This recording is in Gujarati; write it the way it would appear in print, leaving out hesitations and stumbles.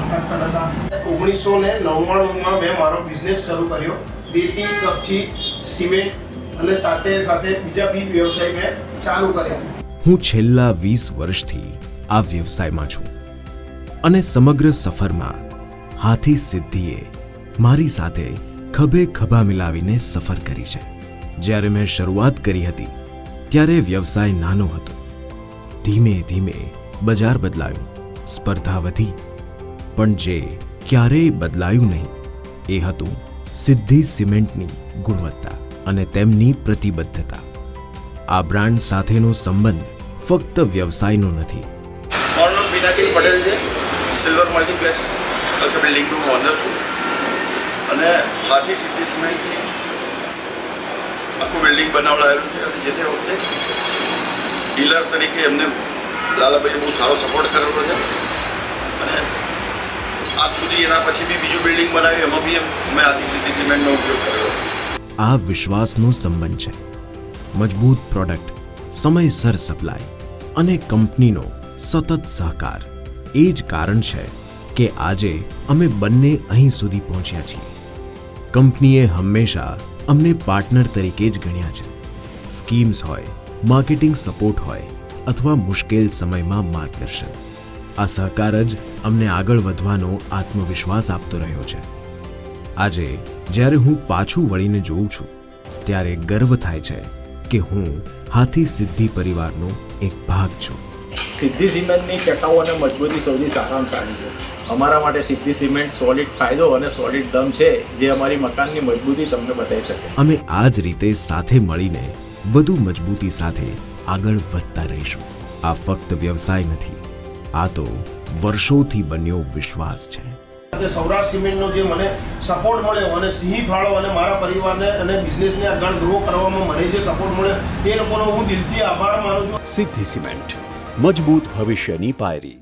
કોન્ટ્રાક્ટર હતા. 1999માં મેં મારો બિઝનેસ શરૂ કર્યો. રેતી, કપચી, સિમેન્ટ અને સાથે સાથે બીજા બી વ્યવસાય મેં ચાલુ કર્યા. હું છેલ્લા 20 વર્ષથી આ વ્યવસાયમાં છું અને સમગ્ર સફરમાં હાથી સિદ્ધિએ મારી સાથે ખભે ખભા મિલાવીને સફર કરી છે. જ્યારે મેં શરૂઆત કરી હતી ત્યારે વ્યવસાય નાનો હતો. ધીમે ધીમે બજાર બદલાયું, સ્પર્ધા વધી, પણ જે ક્યારેય બદલાયું નહીં એ હતું સિદ્ધિ સિમેન્ટની ગુણવત્તા અને તેમની પ્રતિબદ્ધતા. આ બ્રાન્ડ સાથેનો સંબંધ ફક્ત વ્યવસાયનો નથી. મારું નામ પિનાકિલ પટેલ છે. સિલ્વર મલ્ટીપ્લેક્સ બિલ્ડિંગનું ઓનર છું અને હાથી સિદ્ધિ સિમેન્ટથી આખું બિલ્ડિંગ બનાવડાયેલું છે. અને જે તે વખતે ડીલર તરીકે એમને લાલાભાઈએ બહુ સારો સપોર્ટ કરેલો છે અને આજ સુધી એના પછી બી બીજું બિલ્ડિંગ બનાવ્યું, એમાં બી મેં હાથી સિદ્ધિ સિમેન્ટનો ઉપયોગ કરેલો છે. આ વિશ્વાસનો સંબંધ છે. મજબૂત પ્રોડક્ટ, સમયસર સપ્લાય અને કંપનીનો સતત સહકાર એ જ કારણ છે કે આજે અમે બંને અહીં સુધી પહોંચ્યા છીએ. કંપનીએ હંમેશા અમને પાર્ટનર તરીકે જ ગણ્યા છે. સ્કીમ્સ હોય, માર્કેટિંગ સપોર્ટ હોય અથવા મુશ્કેલ સમયમાં માર્ગદર્શન, આ સહકાર જ અમને આગળ વધવાનો આત્મવિશ્વાસ આપતો રહ્યો છે. આજે જ્યારે હું પાછું વળીને જોઉં છું ત્યારે ગર્વ થાય છે કે હું હાથી સિદ્ધિ પરિવારનો એક ભાગ છું. સિદ્ધિ સિમેન્ટની ટકાઉ અને મજબૂતી સૌથી સારામાં સારી છે. અમારા માટે સિદ્ધિ સિમેન્ટ સોલિડ ફાયદો અને સોલિડ દમ છે જે અમારી મકાનની મજબૂતી તમને બતાવી શકે. અમે આ જ રીતે સાથે મળીને વધુ મજબૂતી સાથે આગળ વધતા રહીશું. આ ફક્ત વ્યવસાય નથી, આ તો વર્ષોથી બન્યો વિશ્વાસ છે. સૌરાષ્ટ્ર સિમેન્ટનો જે મને સપોર્ટ મળ્યો અને સિંહ ફાળો અને મારા પરિવારને અને બિઝનેસને આગળ ગ્રો કરવામાં મને જે સપોર્ટ મળ્યો એ લોકોનો હું દિલથી આભાર માનું છું. સિદ્ધિ સિમેન્ટ, મજબૂત ભવિષ્યની પાયરી.